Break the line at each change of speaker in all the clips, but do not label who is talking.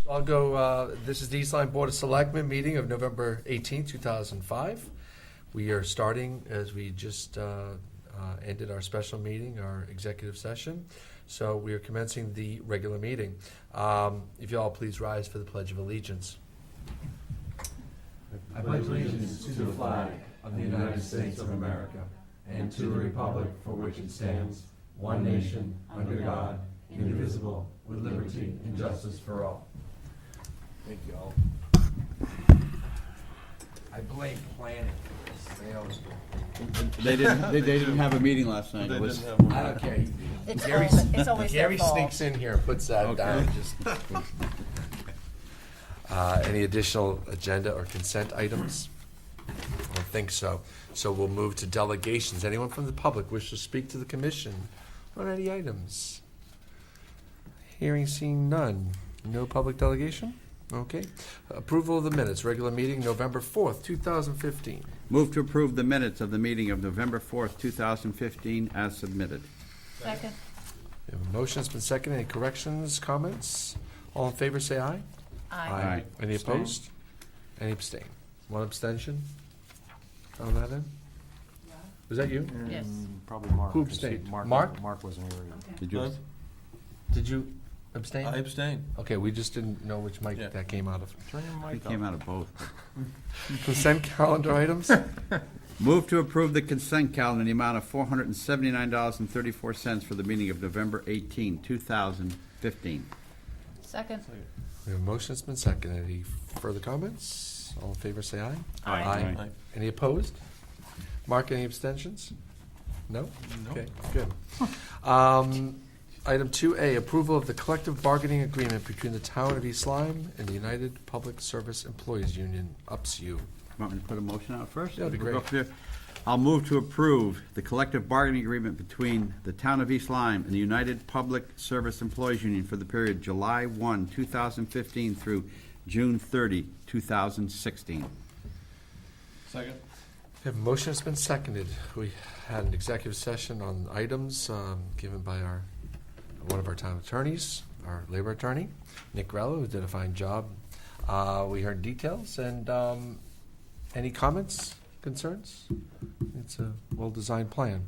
I'll go, this is the East Lyme Board of Selectmen meeting of November 18, 2005. We are starting, as we just ended our special meeting, our executive session. So we are commencing the regular meeting. If you all please rise for the Pledge of Allegiance.
I pledge allegiance to the flag of the United States of America and to the republic for which it stands, one nation, under God, indivisible, with liberty and justice for all.
Thank you all. I blame planning for this. They always do.
They didn't have a meeting last night.
I don't care.
It's always
Gary
their fault.
sneaks in here, puts that down. Just any additional agenda or consent items? I don't think so. So we'll move to delegations. Anyone from the public wish to speak to the commission on any items? Hearing, seeing none. No public delegation? Okay. Approval of the minutes. Regular meeting, November 4th, 2015.
Move to approve the minutes of the meeting of November 4th, 2015 as submitted.
Second.
We have a motion. It's been seconded. Any corrections, comments? All in favor, say aye.
Aye.
Any
Abstain.
opposed? Any abstain? One abstention? On that end? Was that you?
Yes.
Probably Mark.
Who abstained?
Mark
Mark
wasn't here.
Did you?
Did you abstain?
I abstained.
Okay, we just didn't know which mic
Yeah.
that came out of.
Turn your
It
mic
came
up.
out of both.
Consent calendar items?
Move to approve the consent calendar in the amount of $479.34 for the meeting of November 18, 2015.
Second.
We have a motion. It's been seconded. Any further comments? All in favor, say aye.
Aye.
Aye.
Any opposed? Mark, any abstentions? No?
No.
Okay, good. Item 2A, approval of the collective bargaining agreement between the town of East Lyme and the United Public Service Employees Union, UPSU.
Want me to put a motion out first?
That'd be
We'll go
great.
from there. I'll move to approve the collective bargaining agreement between the town of East Lyme and the United Public Service Employees Union for the period July 1, 2015 through June 30, 2016.
Second.
We have a motion that's been seconded. We had an executive session on items given by one of our town attorneys, our labor attorney, Nick Grello, who did a fine job. We heard details, and any comments, concerns? It's a well-designed plan.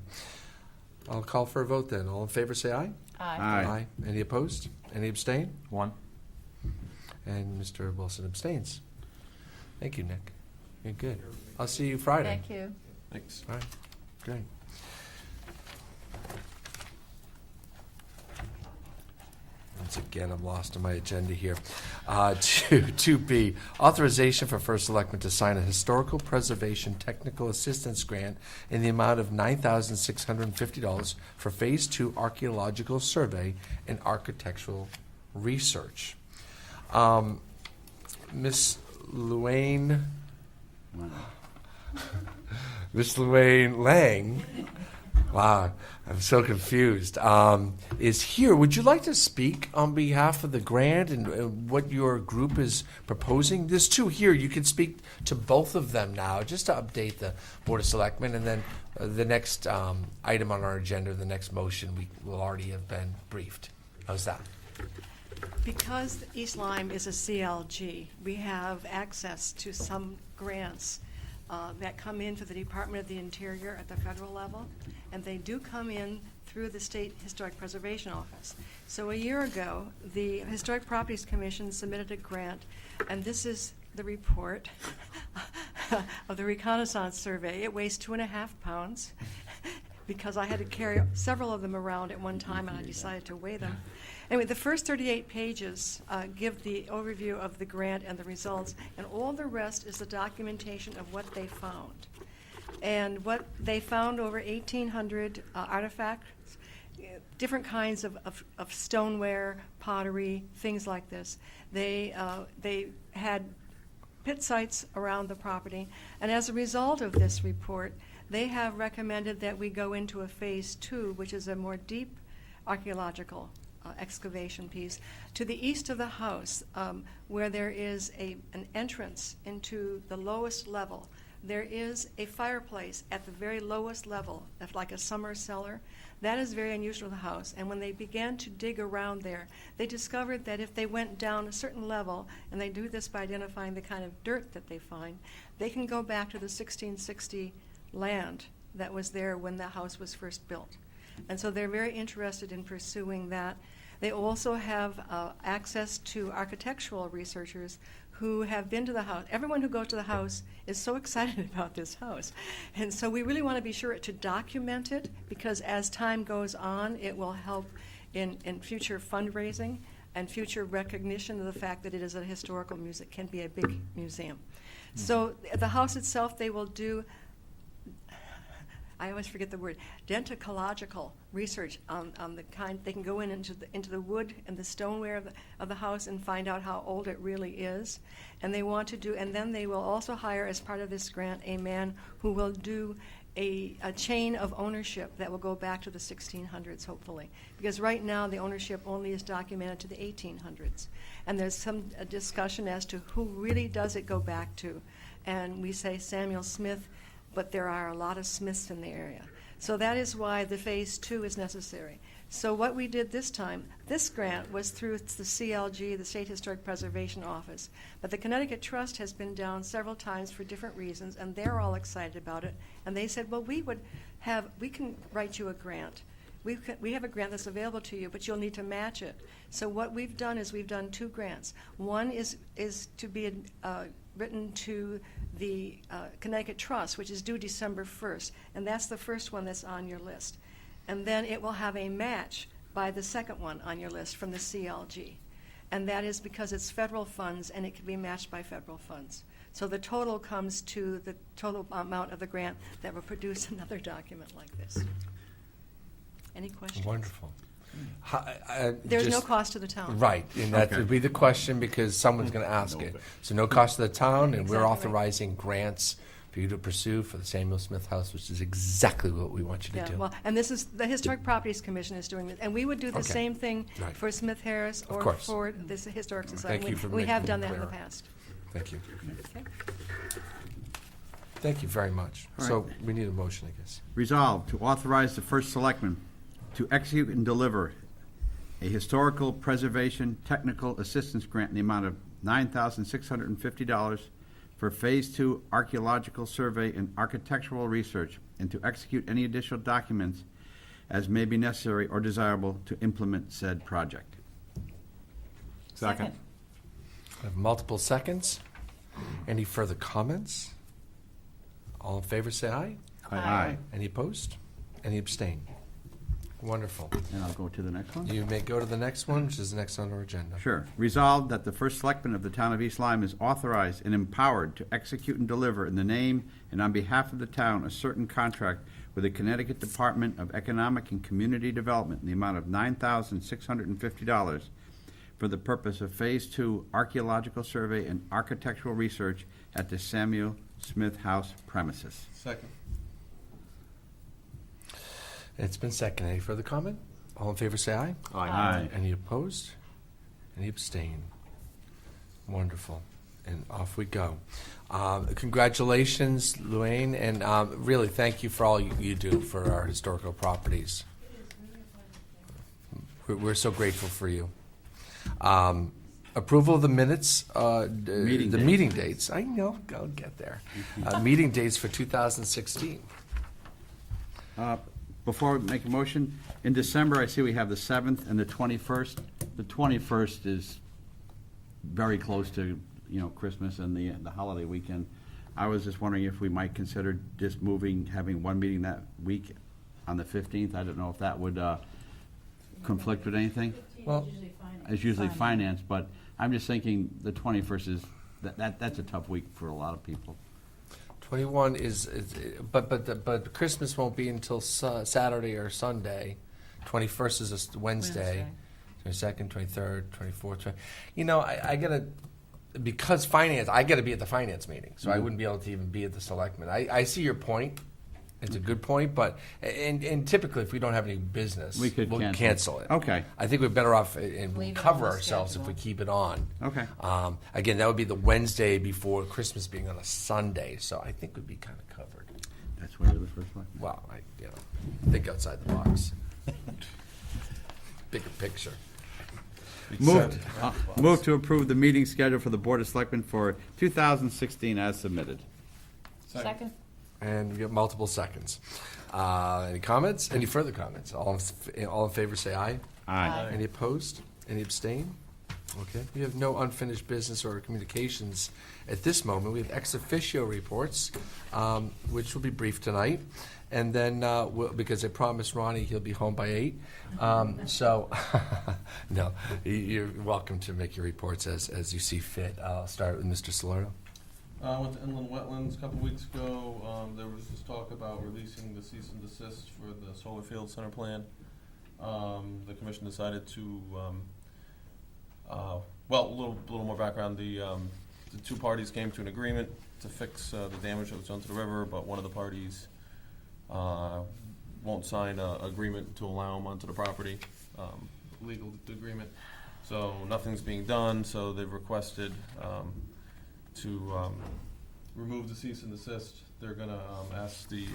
I'll call for a vote then. All in favor, say aye.
Aye.
Any opposed? Any abstain?
One.
And Mr. Wilson abstains. Thank you, Nick. You're good. I'll see you Friday.
Thank you.
Thanks.
All right, great. Once again, I'm lost in my agenda here. 2B, authorization for First Selectman to sign a historical preservation technical assistance grant in the amount of $9,650 for Phase 2 archaeological survey and architectural research. Miss Luanne Lang, wow, I'm so confused, is here. Would you like to speak on behalf of the grant and what your group is proposing? There's two here. You can speak to both of them now, just to update the Board of Selectmen, and then the next item on our agenda, the next motion, we will already have been briefed. How's that?
Because East Lyme is a CLG, we have access to some grants that come in for the Department of the Interior at the federal level, and they do come in through the State Historic Preservation Office. So a year ago, the Historic Properties Commission submitted a grant, and this is the report of the reconnaissance survey. It weighs 2.5 pounds because I had to carry several of them around at one time, and I decided to weigh them. Anyway, the first 38 pages give the overview of the grant and the results, and all the rest is the documentation of what they found. And what they found, over 1,800 artifacts, different kinds of stoneware, pottery, things like this. They had pit sites around the property, and as a result of this report, they have recommended that we go into a Phase 2, which is a more deep archaeological excavation piece, to the east of the house, where there is an entrance into the lowest level there is a fireplace at the very lowest level, like a summer cellar. That is very unusual in the house. And when they began to dig around there, they discovered that if they went down a certain level, and they do this by identifying the kind of dirt that they find, they can go back to the 1660 land that was there when the house was first built. And so they're very interested in pursuing that. They also have access to architectural researchers who have been to the house. Everyone who goes to the house is so excited about this house. And so we really want to be sure to document it, because as time goes on, it will help in future fundraising and future recognition of the fact that it is a historical museum, can be a big museum. So the house itself, they will do, I always forget the word, dendrological research on the kind. They can go into the wood and the stoneware of the house and find out how old it really is. And they want to do, and then they will also hire, as part of this grant, a man who will do a chain of ownership that will go back to the 1600s, hopefully. Because right now the ownership only is documented to the 1800s. And there's some discussion as to who really does it go back to. And we say Samuel Smith, but there are a lot of Smiths in the area. So that is why the phase 2 is necessary. So what we did this time, this grant was through the CLG, the State Historic Preservation Office. But the Connecticut Trust has been down several times for different reasons, and they're all excited about it. And they said, well, we can write you a grant. We have a grant that's available to you, but you'll need to match it. So what we've done is we've done 2 grants. One is to be written to the Connecticut Trust, which is due December 1st, and that's the first one that's on your list. And then it will have a match by the second one on your list from the CLG. And that is because it's federal funds, and it can be matched by federal funds. So the total comes to the total amount of the grant that will produce another document like this. Any questions?
Wonderful.
There's no cost to the town.
Right, and that
Okay.
would be the question, because someone's going to ask it. So no cost to the town, and we're
Exactly right.
authorizing grants for you to pursue for the Samuel Smith House, which is exactly what we want you to
Yeah,
do.
well, and this is, the Historic Properties Commission is doing this, and we would do the
Okay.
same thing
Right.
for Smith Harris
Of
or
course.
for this Historic Society.
Thank you for
We have
making
done
it
that in the
clearer.
past.
Thank you.
Okay.
Thank you very much.
All
So
right.
we need a motion, I guess.
Resolved to authorize the first selectman to execute and deliver a historical preservation technical assistance grant in the amount of $9,650 for Phase 2 archaeological survey and architectural research, and to execute any additional documents as may be necessary or desirable to implement said project.
Second.
I have multiple seconds. Any further comments? All in favor, say aye.
Aye.
Any opposed? Any abstain? Wonderful.
And I'll go to the next one.
You may go to the next one, which is next on our agenda.
Sure. Resolved that the first selectman of the town of East Lyme is authorized and empowered to execute and deliver in the name and on behalf of the town a certain contract with the Connecticut Department of Economic and Community Development in the amount of $9,650 for the purpose of Phase 2 archaeological survey and architectural research at the Samuel Smith House premises.
Second.
It's been seconded. Any further comment? All in favor, say aye.
Aye.
Any opposed? Any abstain? Wonderful. And off we go. Congratulations, Luann, and really thank you for all you do for our historical properties. We're so grateful for you. Approval of the minutes,
Meeting
the
dates.
meeting dates. I know, I'll get there. Meeting dates for 2016.
Before we make a motion, in December, I see we have the 7th and the 21st. The 21st is very close to, Christmas and the holiday weekend. I was just wondering if we might consider just having one meeting that week on the 15th. I don't know if that would conflict with anything.
Well,
It's usually finance, but I'm just thinking the 21st is, that's a tough week for a lot of people.
21 but Christmas won't be until Saturday or Sunday. 21st is a Wednesday. 22nd, 23rd, 24th. I gotta, because finance, I gotta be at the finance meeting, so I wouldn't be able to even be at the selectmen. I see your point, It's a good point, but and typically, if we don't have any business,
We could
we'll cancel it.
Okay.
I think we're better off and we'll
Leave it
cover
on the
ourselves if we
schedule.
keep it on.
Okay.
Again, that would be the Wednesday before Christmas being on a Sunday, so I think we'd be kind of covered.
That's where you're the first one.
Well, think outside the box. Bigger picture.
Move to approve the meeting schedule for the Board of Selectmen for 2016 as submitted.
Second.
And we get multiple seconds. Any comments? Any further comments? All in favor say aye.
Aye.
Any opposed? Any abstain? Okay. We have no unfinished business or communications at this moment. We have ex officio reports, which will be brief tonight. And then, because I promised Ronnie he'll be home by 8. So, no, you're welcome to make your reports as you see fit. I'll start with Mr. Salerno.
Went to inland wetlands a couple weeks ago. There was this talk about releasing the cease and desist for the solar field center plan. The commission decided to, well, a little more background. The two parties came to an agreement to fix the damage that was done to the river, but one of the parties won't sign an agreement to allow them onto the property, legal agreement. So nothing's being done, so they've requested to remove the cease and desist. They're gonna ask the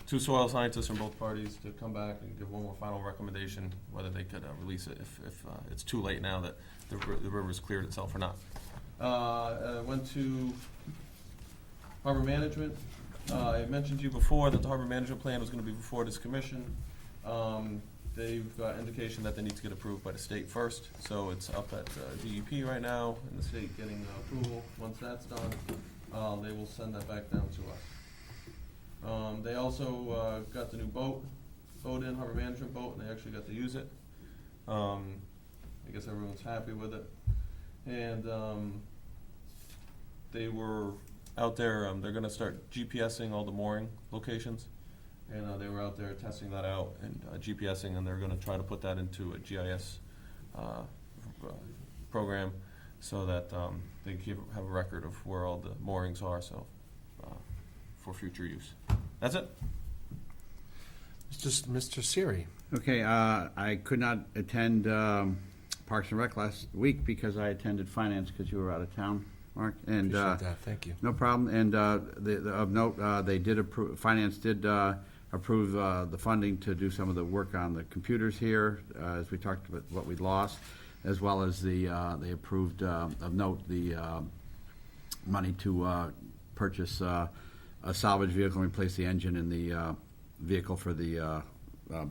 two soil scientists from both parties to come back and give one more final recommendation, whether they could release it if it's too late now that the river's cleared itself or not. Went to harbor management. I mentioned to you before that the harbor management plan was gonna be before this commission. They've got indication that they need to get approved by the state first, so it's up at DEP right now, and the state getting approval. Once that's done, they will send that back down to us. They also got the new boat in, harbor management boat, and they actually got to use it. I guess everyone's happy with it. And they were out there, they're gonna start GPSing all the mooring locations. And they were out there testing that out and GPSing, and they're going to try to put that into a GIS program so that they can have a record of where all the moorings are, so for future use. That's it.
Just Mr. Siri.
Okay, I could not attend Parks and Rec last week because I attended Finance because you were out of town, Mark. And
Appreciate that. Thank you.
no problem. And of note, they did approve. Finance did approve the funding to do some of the work on the computers here, as we talked about what we lost, as well as they approved of note the money to purchase a salvage vehicle and replace the engine in the vehicle for the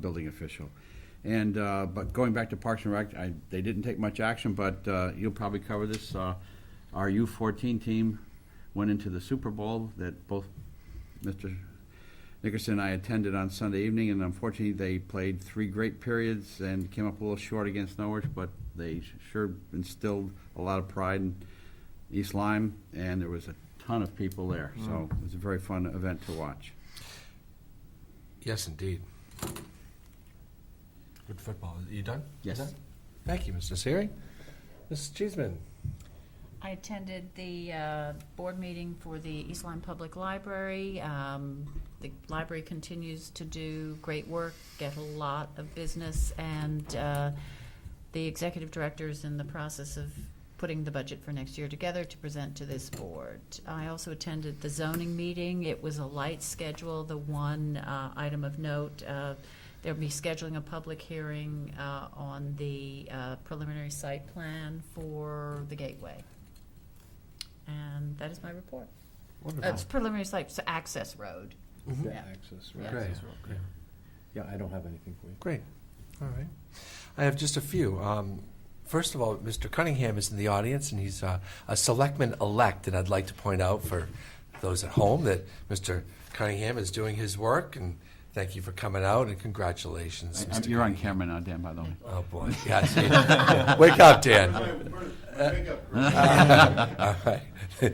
building official. And but going back to Parks and Rec, they didn't take much action, but you'll probably cover this. Our U14 team went into the Super Bowl that both Mr. Nickerson and I attended on Sunday evening, and unfortunately they played 3 great periods and came up a little short against Norwich, but they sure instilled a lot of pride in East Lyme, and there was a ton of people there, so it was a very fun event to watch.
Yes, indeed. Good football. Are you done?
Yes.
You done? Thank you, Mr. Siri. Mrs. Cheeseman.
I attended the board meeting for the East Lyme Public Library. The library continues to do great work, get a lot of business, and the executive director is in the process of putting the budget for next year together to present to this board. I also attended the zoning meeting. It was a light schedule. The one item of note, they'll be scheduling a public hearing on the preliminary site plan for the Gateway. And that is my report.
Wonderful.
It's preliminary site, so access road.
Mhm.
Yeah.
Access,
Yeah.
Great.
Okay. Yeah, I don't have anything for you.
Great. All right. I have just a few. First of all, Mr. Cunningham is in the audience, and he's a selectman-elect, and I'd like to point out for those at home that Mr. Cunningham is doing his work, and thank you for coming out, and congratulations, Mr.
You're on
Cunningham.
camera now, Dan, by the way.
Oh, boy. Yes. Wake up, Dan. All right.
You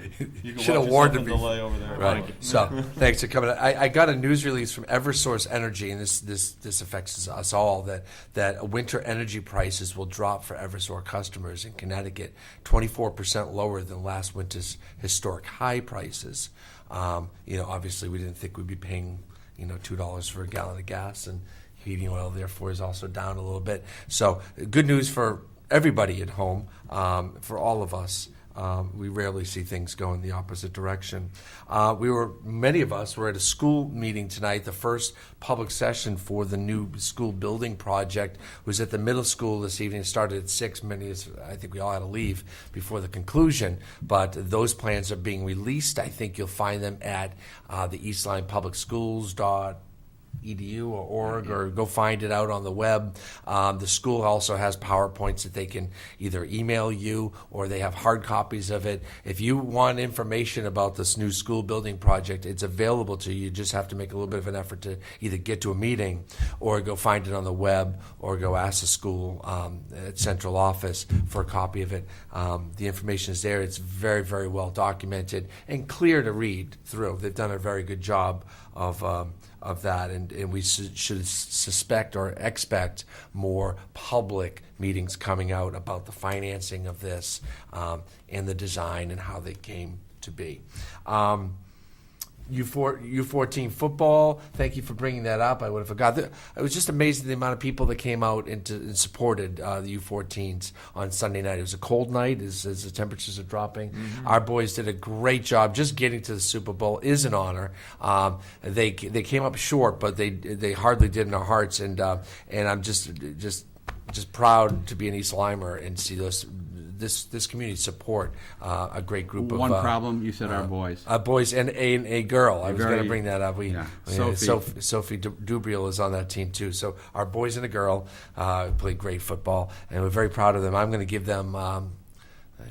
can
Should have
watch
warned
yourself
him
in
before.
delay over there.
Right. So, thanks for coming. I got a news release from Eversource Energy, and this affects us all, that winter energy prices will drop for Eversource customers in Connecticut 24% lower than last winter's historic high prices. Obviously, we didn't think we'd be paying $2 for a gallon of gas, and heating oil therefore is also down a little bit. So good news for everybody at home, for all of us. We rarely see things go in the opposite direction. Many of us were at a school meeting tonight. The first public session for the new school building project was at the middle school this evening. It started at 6. I think we all had to leave before the conclusion, but those plans are being released. I think you'll find them at the East Lyme Public Schools.edu or org, or go find it out on the web. The school also has PowerPoints that they can either email you, or they have hard copies of it. If you want information about this new school building project, it's available to you. You just have to make a little bit of an effort to either get to a meeting or go find it on the web, or go ask the school at central office for a copy of it. The information is there. It's very, very well documented and clear to read through. They've done a very good job of that, and we should suspect or expect more public meetings coming out about the financing of this, and the design and how they came to be. U14 football, thank you for bringing that up. I would have forgot. It was just amazing the amount of people that came out and supported the U14s on Sunday night. It was a cold night as the temperatures are dropping. Mm-hmm. Our boys did a great job. Just getting to the Super Bowl is an honor. They came up short, but they hardly did in our hearts. And I'm just proud to be an East Lymer and see this community support a great group of...
One problem, you said our boys.
Boys and a girl. I was going to bring that up. Sophie Dubriel is on that team too. So our boys and a girl played great football, and we're very proud of them. I'm going to give them...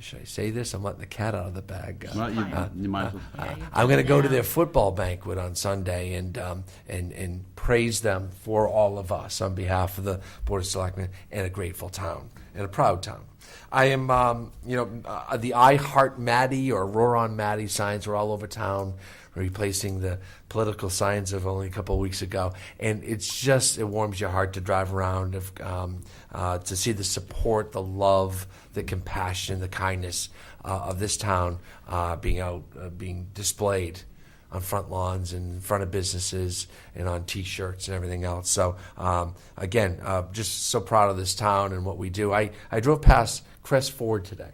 should I say this? I'm letting the cat out of the bag.
You might as well.
I'm going to go to their football banquet on Sunday and praise them for all of us on behalf of the Board of Selectmen and a grateful town and a proud town. I am, the I Heart Maddie or Roar on Maddie signs are all over town, replacing the political signs of only a couple of weeks ago. And it warms your heart to drive around, to see the support, the love, the compassion, the kindness of this town being displayed on front lawns and in front of businesses and on T-shirts and everything else. So, again, just so proud of this town and what we do. I drove past Crest Ford today.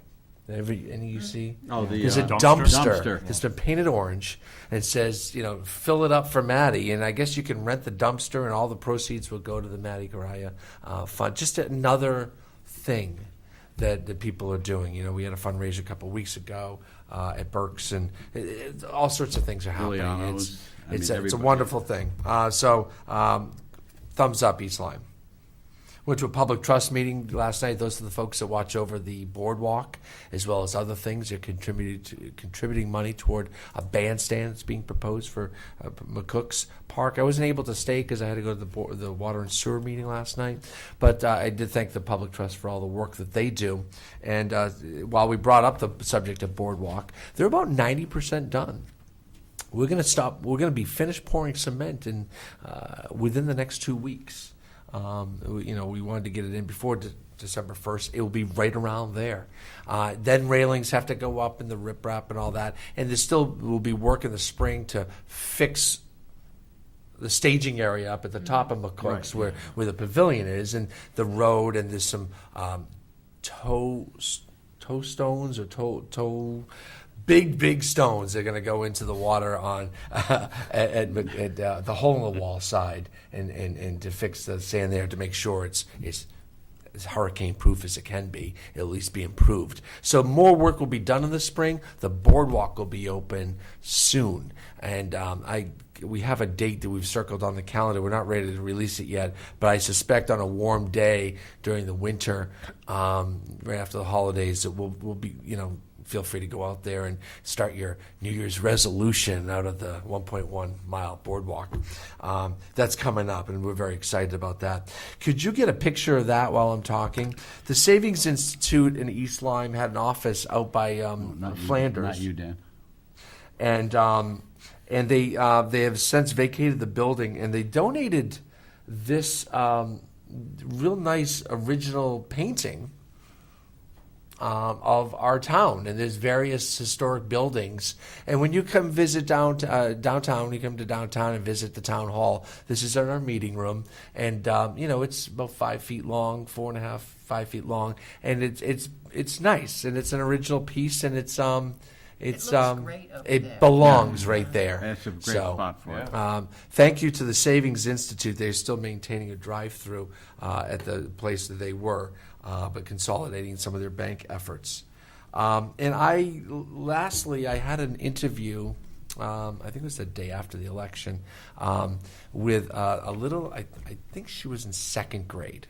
Any you see?
Oh,
there's a dumpster that's been painted orange and it says, fill it up for Maddie. And I guess you can rent the dumpster and all the proceeds will go to the Maddie Garaya Fund. Just another thing that people are doing. We had a fundraiser a couple of weeks ago at Burke's, and all sorts of things are happening. It's a wonderful thing. So thumbs up, East Lyme. Went to a public trust meeting last night. Those are the folks that watch over the boardwalk, as well as other things. They're contributing money toward a bandstand that's being proposed for McCook's Park. I wasn't able to stay because I had to go to the water and sewer meeting last night, but I did thank the public trust for all the work that they do. And while we brought up the subject of boardwalk, they're about 90% done. We're going to be finished pouring cement within the next 2 weeks. We wanted to get it in before December 1st. It will be right around there. Then railings have to go up and the riprap and all that. And there still will be work in the spring to fix the staging area up at the top of McCook's, where the pavilion is, and the road, and there's some toe stones or toe big stones. They're going to go into the water on at the hole in the wall side, and to fix the sand there to make sure it's as hurricane proof as it can be, at least be improved. So more work will be done in the spring. The boardwalk will be open soon, and we have a date that we've circled on the calendar. We're not ready to release it yet, but I suspect on a warm day during the winter, right after the holidays, that we'll be, feel free to go out there and start your New Year's resolution out of the 1.1 mile boardwalk. That's coming up, and we're very excited about that. Could you get a picture of that while I'm talking? The Savings Institute in East Lyme had an office out by Flanders.
Not you, Dan.
And they have since vacated the building, and they donated this real nice original painting of our town, and there's various historic buildings. And when you come visit downtown, when you come to downtown and visit the town hall, this is in our meeting room, and it's about 5 feet long, 4.5, 5 feet long, and it's nice, and it's an original piece, and it looks
great over
it
there.
belongs right there.
That's a great
So,
spot for it.
Thank you to the Savings Institute. They're still maintaining a drive-through at the place that they were, but consolidating some of their bank efforts. Lastly, I had an interview, I think it was the day after the election, with I think she was in second grade,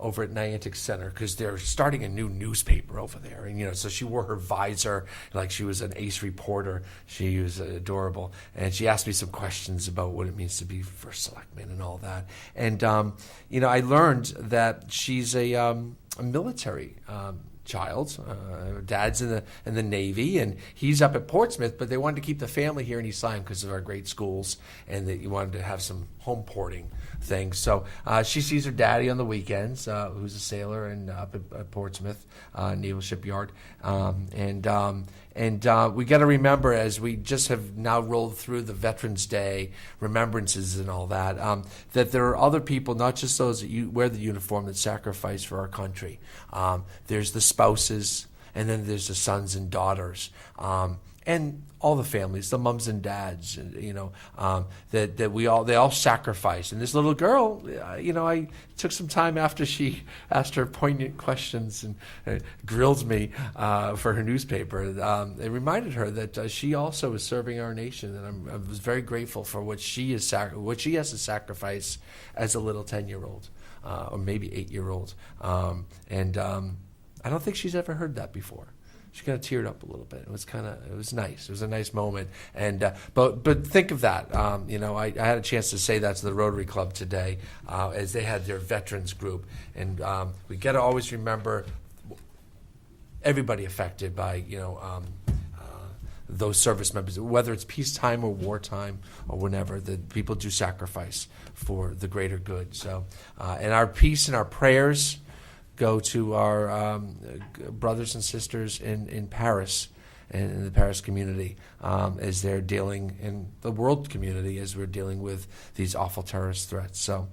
over at Niantic Center, because they're starting a new newspaper over there, and so she wore her visor like she was an ace reporter. She was adorable, and she asked me some questions about what it means to be first selectman and all that. And I learned that she's a military child. Dad's in the Navy, and he's up at Portsmouth, but they wanted to keep the family here in East Lyme because of our great schools, and that you wanted to have some home porting things. So she sees her daddy on the weekends, who's a sailor and up at Portsmouth Naval Shipyard, and we got to remember, as we just have now rolled through the Veterans Day remembrances and all that, that there are other people, not just those that wear the uniform, that sacrifice for our country. There's the spouses, and then there's the sons and daughters, and all the families, the mums and dads, that they all sacrifice. And this little girl, I took some time after she asked her poignant questions and grilled me for her newspaper. It reminded her that she also is serving our nation, and I was very grateful for what she has to sacrifice as a little 10-year-old or maybe 8-year-old. And I don't think she's ever heard that before. She kind of teared up a little bit. It was nice. It was a nice moment. And but think of that. I had a chance to say that to the Rotary Club today as they had their veterans group. And we got to always remember everybody affected by those service members, whether it's peacetime or wartime or whenever. That people do sacrifice for the greater good. So and our peace and our prayers go to our brothers and sisters in Paris and in the Paris community as they're dealing, in the world community as we're dealing with these awful terrorist threats. So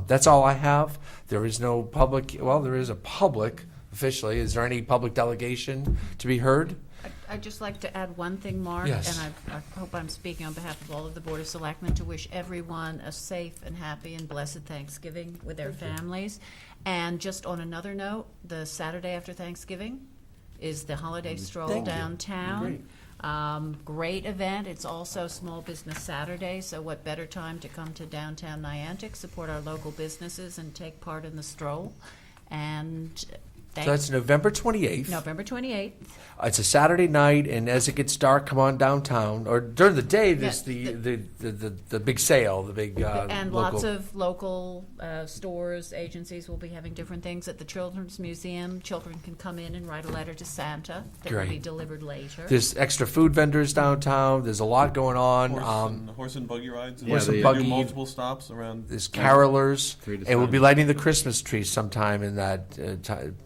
that's all I have. There is no public, well, there is a public officially. Is there any public delegation to be heard?
I'd just like to add one thing, Mark.
Yes.
And I hope I'm speaking on behalf of all of the Board of Selectmen, to wish everyone a safe and happy and blessed Thanksgiving with their families. And just on another note, the Saturday after Thanksgiving is the holiday stroll
Thank you.
downtown. Great event. It's also Small Business Saturday, so what better time to come to downtown Niantic, support our local businesses, and take part in the stroll. And
So that's November 28th.
November 28th.
It's a Saturday night, and as it gets dark, come on downtown. Or during the day, there's
Yeah,
the big sale, the big
And
local.
lots of local stores, agencies will be having different things at the Children's Museum. Children can come in and write a letter to Santa that will be
Great.
delivered later.
There's extra food vendors downtown. There's a lot going on.
Horse and buggy rides.
Horse and
they
buggy.
do multiple stops around.
There's carolers,
3 to
and we'll
7.
be lighting the Christmas tree sometime in that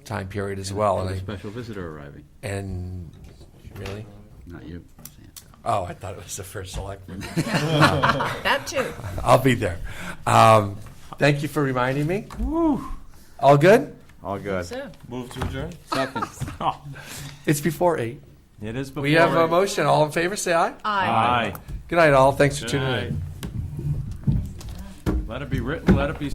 time period as well.
And a
And,
special visitor arriving.
really?
Not you, Santa.
Oh, I thought it was the first selectman.
That too.
I'll be there. Thank you for reminding me. Woo. All good?
All good.
So,
Move to adjourn.
Second.
It's before 8.
It is before.
We have a motion. All in favor, say aye.
Aye.
Good night, all. Thanks for
Good
tuning in.
night. Let it be written, let it be